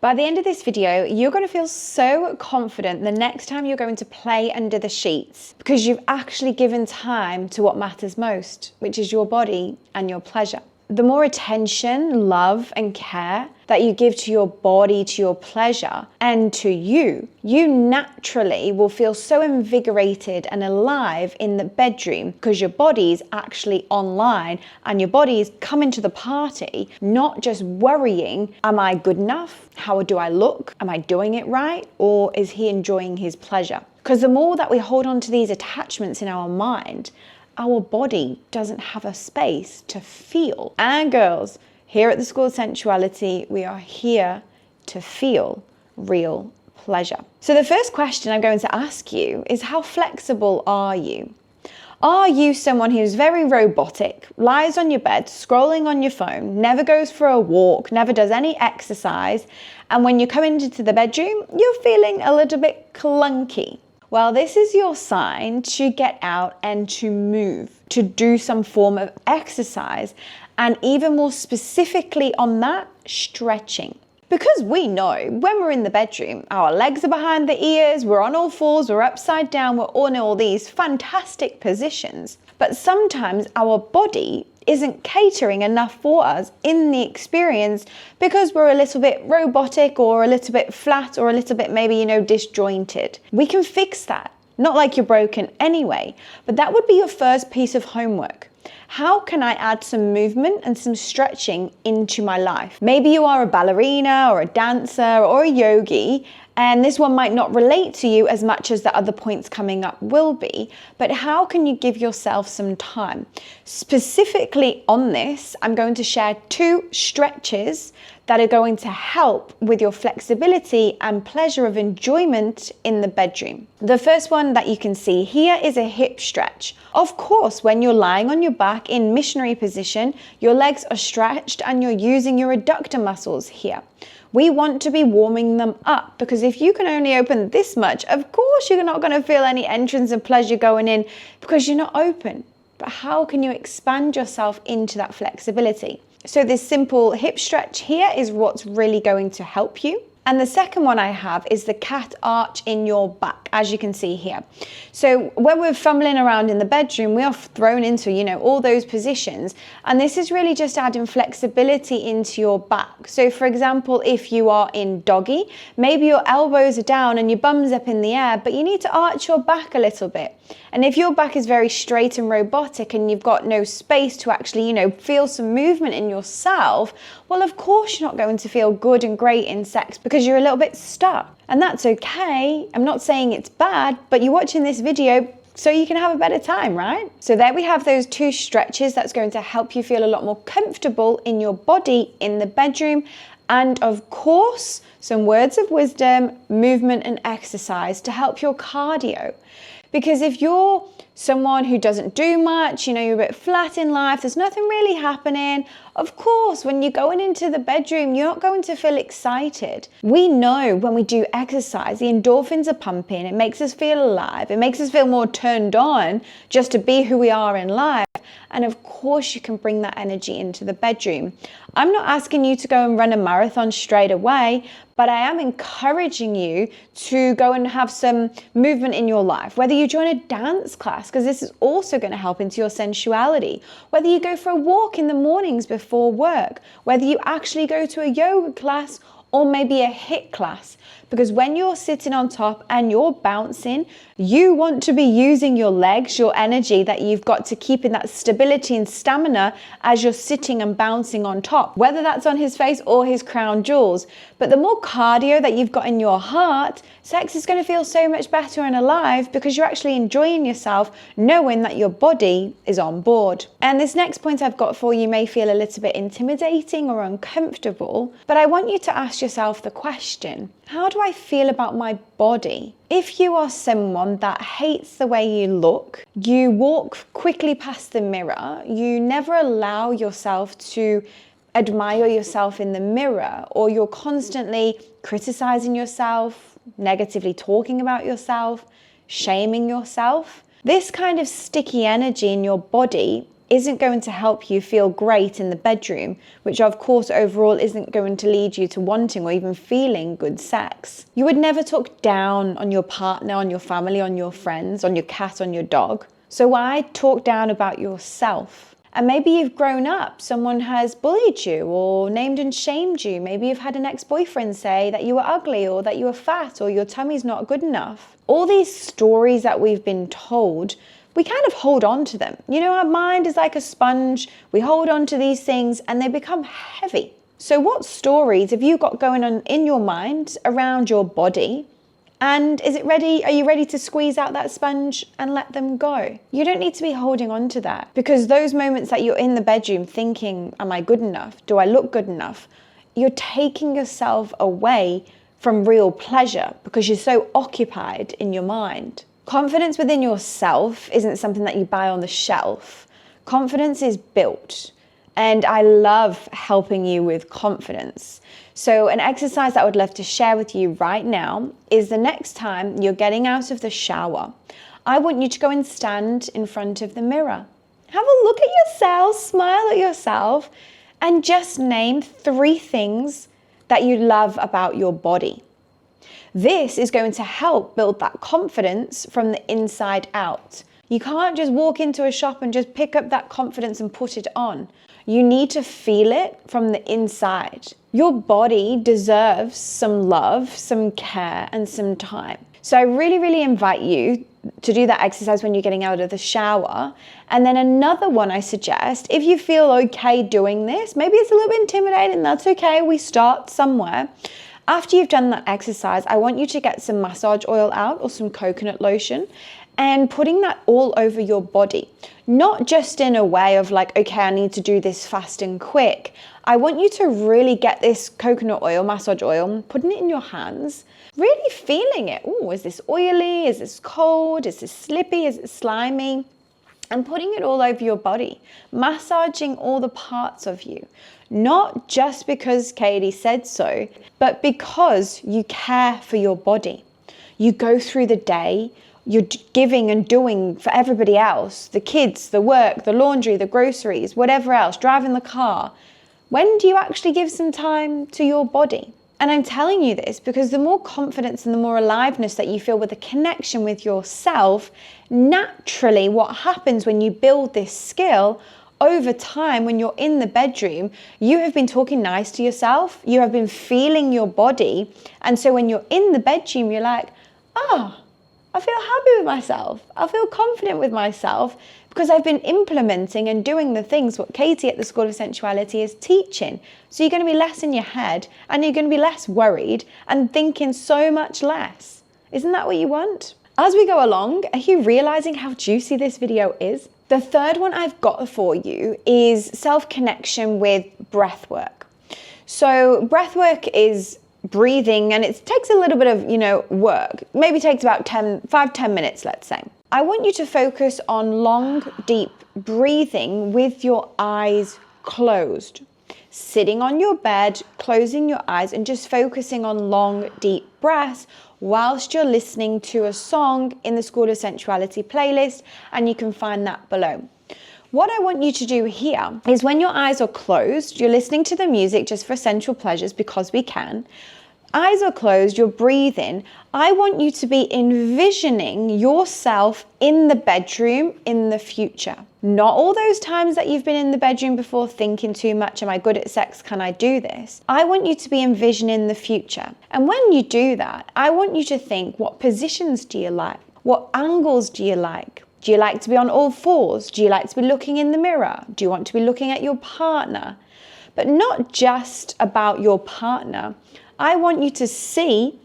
By the end of this video, you're going to feel so confident the next time you're going to play under the sheets because you've actually given time to what matters most, which is your body and your pleasure. The more attention, love, and care that you give to your body, to your pleasure, and to you naturally will feel so invigorated and alive in the bedroom because your body's actually online and your body's coming to the party, not just worrying, am I good enough? How do I look? Am I doing it right? Or is he enjoying his pleasure? Because the more that we hold on to these attachments in our mind, our body doesn't have a space to feel. And girls, here at the School of Sensuality, we are here to feel real pleasure. So the first question I'm going to ask you is, how flexible are you? Are you someone who's very robotic, lies on your bed, scrolling on your phone, never goes for a walk, never does any exercise, and when you come into the bedroom, you're feeling a little bit clunky? Well, this is your sign to get out and to move, to do some form of exercise, and even more specifically on that, stretching. Because we know when we're in the bedroom, our legs are behind the ears, we're on all fours, we're upside down, we're in all these fantastic positions. But sometimes our body isn't catering enough for us in the experience because we're a little bit robotic or a little bit flat or a little bit maybe, disjointed. We can fix that. Not like you're broken anyway, but that would be your first piece of homework. How can I add some movement and some stretching into my life? Maybe you are a ballerina or a dancer or a yogi, and this one might not relate to you as much as the other points coming up will be, but how can you give yourself some time? Specifically on this, I'm going to share 2 stretches that are going to help with your flexibility and pleasure of enjoyment in the bedroom. The first one that you can see here is a hip stretch. Of course, when you're lying on your back in missionary position, your legs are stretched and you're using your adductor muscles here. We want to be warming them up because if you can only open this much, of course you're not going to feel any entrance of pleasure going in because you're not open. But how can you expand yourself into that flexibility? So this simple hip stretch here is what's really going to help you. And the second one I have is the cat arch in your back, as you can see here. So when we're fumbling around in the bedroom, we are thrown into, all those positions. And this is really just adding flexibility into your back. So for example, if you are in doggy, maybe your elbows are down and your bum's up in the air, but you need to arch your back a little bit. And if your back is very straight and robotic and you've got no space to actually, feel some movement in yourself, well, of course you're not going to feel good and great in sex because you're a little bit stuck. And that's okay. I'm not saying it's bad, but you're watching this video so you can have a better time, right? So there we have those 2 stretches that's going to help you feel a lot more comfortable in your body in the bedroom. And of course, some words of wisdom, movement and exercise to help your cardio. Because if you're someone who doesn't do much, you're a bit flat in life, there's nothing really happening, of course, when you're going into the bedroom, you're not going to feel excited. We know when we do exercise, the endorphins are pumping, it makes us feel alive, it makes us feel more turned on just to be who we are in life. And of course, you can bring that energy into the bedroom. I'm not asking you to go and run a marathon straight away, but I am encouraging you to go and have some movement in your life. Whether you join a dance class, because this is also going to help into your sensuality. Whether you go for a walk in the mornings before work. Whether you actually go to a yoga class or maybe a HIIT class. Because when you're sitting on top and you're bouncing, you want to be using your legs, your energy that you've got to keep in that stability and stamina as you're sitting and bouncing on top, whether that's on his face or his crown jewels. But the more cardio that you've got in your heart, sex is going to feel so much better and alive because you're actually enjoying yourself, knowing that your body is on board. And this next point I've got for you may feel a little bit intimidating or uncomfortable, but I want you to ask yourself the question, how do I feel about my body? If you are someone that hates the way you look, you walk quickly past the mirror, you never allow yourself to admire yourself in the mirror, or you're constantly criticizing yourself, negatively talking about yourself, shaming yourself, this kind of sticky energy in your body isn't going to help you feel great in the bedroom, which of course overall isn't going to lead you to wanting or even feeling good sex. You would never talk down on your partner, on your family, on your friends, on your cat, on your dog. So why talk down about yourself? And maybe you've grown up, someone has bullied you or named and shamed you. Maybe you've had an ex-boyfriend say that you were ugly or that you were fat or your tummy's not good enough. All these stories that we've been told, we kind of hold on to them. You know, our mind is like a sponge. We hold on to these things and they become heavy. So what stories have you got going on in your mind around your body? And is it ready? Are you ready to squeeze out that sponge and let them go? You don't need to be holding on to that, because those moments that you're in the bedroom thinking, am I good enough? Do I look good enough? You're taking yourself away from real pleasure because you're so occupied in your mind. Confidence within yourself isn't something that you buy on the shelf. Confidence is built. And I love helping you with confidence. So an exercise that I would love to share with you right now is the next time you're getting out of the shower, I want you to go and stand in front of the mirror. Have a look at yourself, smile at yourself, and just name 3 things that you love about your body. This is going to help build that confidence from the inside out. You can't just walk into a shop and just pick up that confidence and put it on. You need to feel it from the inside. Your body deserves some love, some care, and some time. So I really, really invite you to do that exercise when you're getting out of the shower. And then another one I suggest, if you feel okay doing this, maybe it's a little bit intimidating, that's okay, we start somewhere. After you've done that exercise, I want you to get some massage oil out or some coconut lotion and putting that all over your body. Not just in a way of like, okay, I need to do this fast and quick. I want you to really get this coconut oil, massage oil, putting it in your hands, really feeling it. Oh, is this oily? Is this cold? Is this slippy? Is it slimy? And putting it all over your body, massaging all the parts of you. Not just because Katie said so, but because you care for your body. You go through the day, you're giving and doing for everybody else, the kids, the work, the laundry, the groceries, whatever else, driving the car. When do you actually give some time to your body? And I'm telling you this because the more confidence and the more aliveness that you feel with a connection with yourself, naturally what happens when you build this skill over time, when you're in the bedroom, you have been talking nice to yourself, you have been feeling your body. And so when you're in the bedroom, you're like, oh, I feel happy with myself. I feel confident with myself because I've been implementing and doing the things what Katie at the School of Sensuality is teaching. So you're going to be less in your head and you're going to be less worried and thinking so much less. Isn't that what you want? As we go along, are you realizing how juicy this video is? The third one I've got for you is self-connection with breath work. So breath work is breathing and it takes a little bit of, work. Maybe takes about 5-10 minutes, let's say. I want you to focus on long, deep breathing with your eyes closed. Sitting on your bed, closing your eyes and just focusing on long, deep breaths whilst you're listening to a song in the School of Sensuality playlist, and you can find that below. What I want you to do here is when your eyes are closed, you're listening to the music just for sensual pleasures because we can. Eyes are closed, you're breathing. I want you to be envisioning yourself in the bedroom in the future. Not all those times that you've been in the bedroom before thinking too much, am I good at sex, can I do this? I want you to be envisioning the future. And when you do that, I want you to think, what positions do you like? What angles do you like? Do you like to be on all fours? Do you like to be looking in the mirror? Do you want to be looking at your partner? But not just about your partner. I want you to see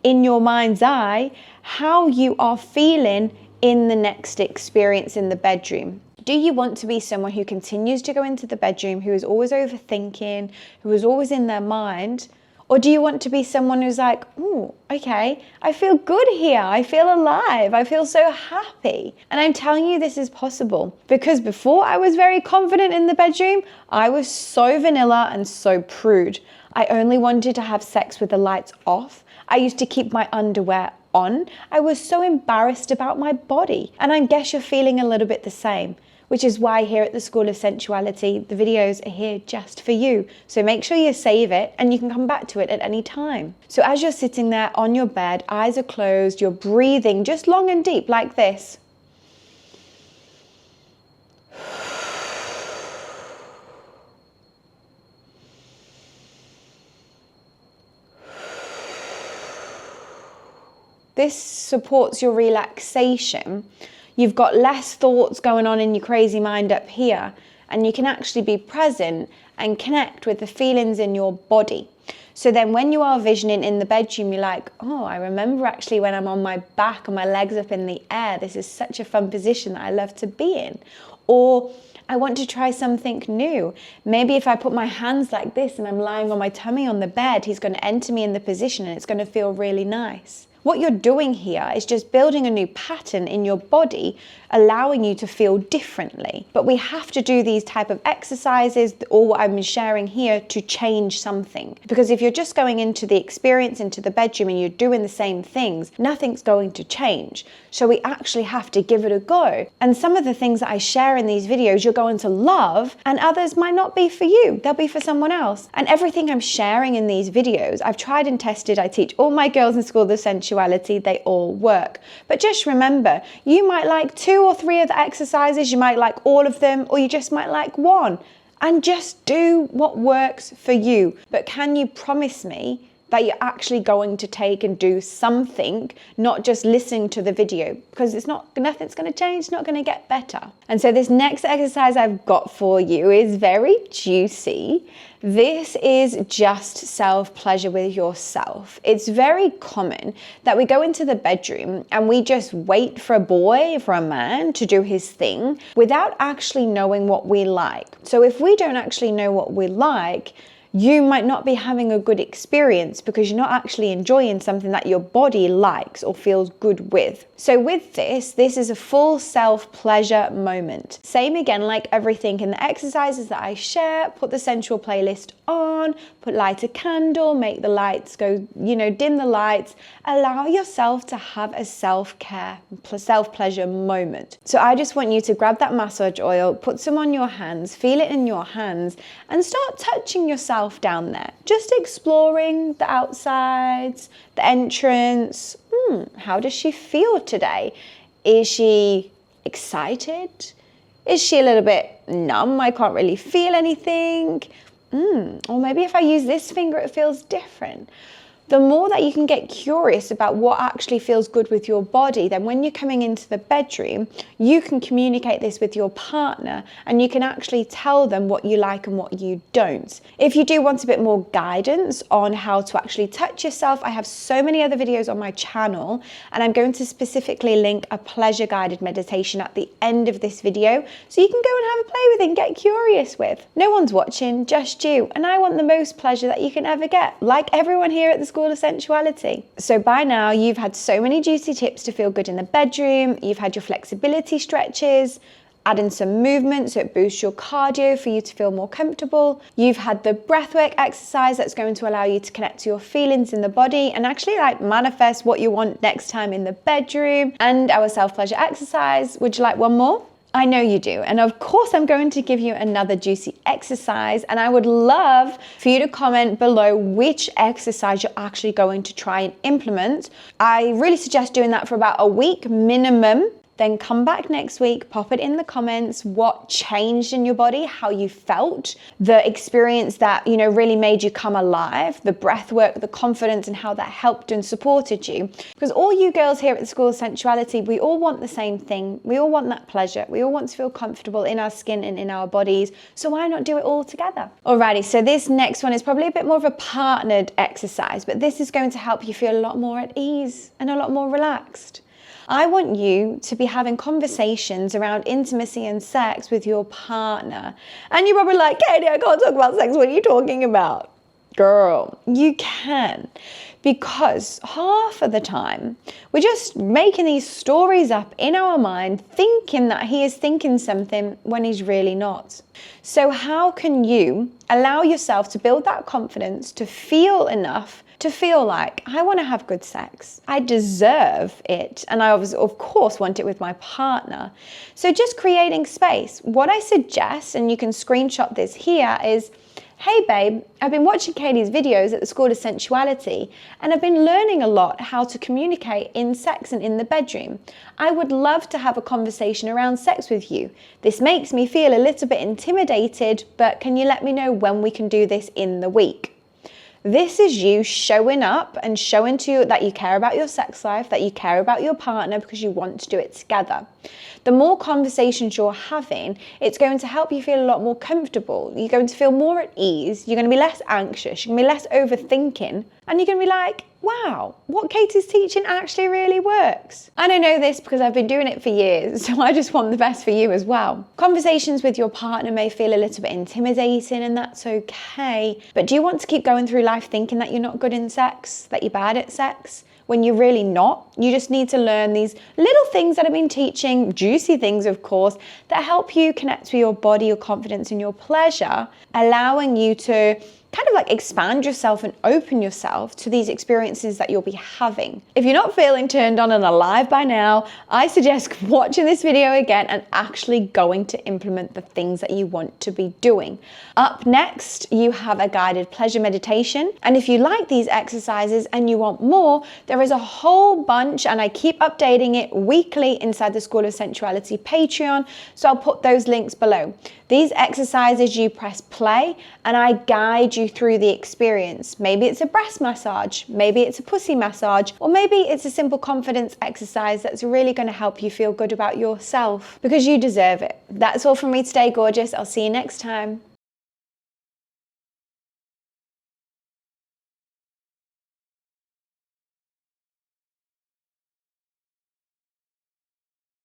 in your mind's eye how you are feeling in the next experience in the bedroom. Do you want to be someone who continues to go into the bedroom, who is always overthinking, who is always in their mind? Or do you want to be someone who's like, oh, okay, I feel good here. I feel alive. I feel so happy. And I'm telling you this is possible because before I was very confident in the bedroom, I was so vanilla and so prude. I only wanted to have sex with the lights off. I used to keep my underwear on. I was so embarrassed about my body. And I guess you're feeling a little bit the same. which is why here at the School of Sensuality, the videos are here just for you. So make sure you save it and you can come back to it at any time. So as you're sitting there on your bed, eyes are closed, you're breathing just long and deep like this. This supports your relaxation. You've got less thoughts going on in your crazy mind up here, and you can actually be present and connect with the feelings in your body. So then when you are visioning in the bedroom, you're like, oh, I remember actually when I'm on my back and my legs up in the air, this is such a fun position that I love to be in. Or I want to try something new. Maybe if I put my hands like this and I'm lying on my tummy on the bed, he's going to enter me in the position and it's going to feel really nice. What you're doing here is just building a new pattern in your body, allowing you to feel differently. But we have to do these type of exercises, or what I've been sharing here, to change something. Because if you're just going into the experience, into the bedroom, and you're doing the same things, nothing's going to change. So we actually have to give it a go. And some of the things that I share in these videos, you're going to love, and others might not be for you. They'll be for someone else. And everything I'm sharing in these videos, I've tried and tested. I teach all my girls in School of Sensuality, they all work. But just remember, you might like 2 or 3 of the exercises, you might like all of them, or you just might like one. And just do what works for you. But can you promise me that you're actually going to take and do something, not just listening to the video? Because nothing's going to change, it's not going to get better. And so this next exercise I've got for you is very juicy. This is just self-pleasure with yourself. It's very common that we go into the bedroom and we just wait for a boy, for a man to do his thing without actually knowing what we like. So if we don't actually know what we like, you might not be having a good experience because you're not actually enjoying something that your body likes or feels good with. So with this is a full self-pleasure moment. Same again, like everything in the exercises that I share, put the sensual playlist on, light a candle, make the lights go, dim the lights, allow yourself to have a self-care, self-pleasure moment. So I just want you to grab that massage oil, put some on your hands, feel it in your hands, and start touching yourself down there. Just exploring the outsides, the entrance. How does she feel today? Is she excited? Is she a little bit numb? I can't really feel anything. Or maybe if I use this finger, it feels different. The more that you can get curious about what actually feels good with your body, then when you're coming into the bedroom, you can communicate this with your partner and you can actually tell them what you like and what you don't. If you do want a bit more guidance on how to actually touch yourself, I have so many other videos on my channel, and I'm going to specifically link a pleasure guided meditation at the end of this video so you can go and have a play with it and get curious with. No one's watching, just you, and I want the most pleasure that you can ever get, like everyone here at the School of Sensuality. So by now you've had so many juicy tips to feel good in the bedroom. You've had your flexibility stretches, add in some movement so it boosts your cardio for you to feel more comfortable. You've had the breathwork exercise that's going to allow you to connect to your feelings in the body and actually manifest what you want next time in the bedroom, and our self-pleasure exercise. Would you like one more? I know you do. And of course, I'm going to give you another juicy exercise, and I would love for you to comment below which exercise you're actually going to try and implement. I really suggest doing that for about a week minimum. Then come back next week, pop it in the comments, what changed in your body, how you felt, the experience that, really made you come alive, the breath work, the confidence, and how that helped and supported you. Because all you girls here at the School of Sensuality, we all want the same thing. We all want that pleasure. We all want to feel comfortable in our skin and in our bodies. So why not do it all together? Alrighty, so this next one is probably a bit more of a partnered exercise, but this is going to help you feel a lot more at ease and a lot more relaxed. I want you to be having conversations around intimacy and sex with your partner. And you're probably like, Katie, I can't talk about sex. What are you talking about? Girl, you can. Because half of the time, we're just making these stories up in our mind, thinking that he is thinking something when he's really not. So how can you allow yourself to build that confidence to feel enough to feel like I want to have good sex. I deserve it. And I of course want it with my partner. So just creating space. What I suggest, and you can screenshot this here, is, hey babe, I've been watching Katie's videos at the School of Sensuality and I've been learning a lot how to communicate in sex and in the bedroom. I would love to have a conversation around sex with you. This makes me feel a little bit intimidated, but can you let me know when we can do this in the week? This is you showing up and showing to you that you care about your sex life, that you care about your partner because you want to do it together. The more conversations you're having, it's going to help you feel a lot more comfortable. You're going to feel more at ease. You're going to be less anxious. You're going to be less overthinking. And you're going to be like, wow, what Katie's teaching actually really works. And I know this because I've been doing it for years, so I just want the best for you as well. Conversations with your partner may feel a little bit intimidating, and that's okay. But do you want to keep going through life thinking that you're not good in sex, that you're bad at sex, when you're really not? You just need to learn these little things that I've been teaching, juicy things of course, that help you connect with your body, your confidence and your pleasure, allowing you to kind of like expand yourself and open yourself to these experiences that you'll be having. If you're not feeling turned on and alive by now, I suggest watching this video again and actually going to implement the things that you want to be doing. Up next, you have a guided pleasure meditation. And if you like these exercises and you want more, there is a whole bunch, and I keep updating it weekly inside the School of Sensuality Patreon. So I'll put those links below. These exercises, you press play and I guide you through the experience. Maybe it's a breast massage, maybe it's a pussy massage, or maybe it's a simple confidence exercise that's really going to help you feel good about yourself because you deserve it. That's all from me today, gorgeous. I'll see you next time.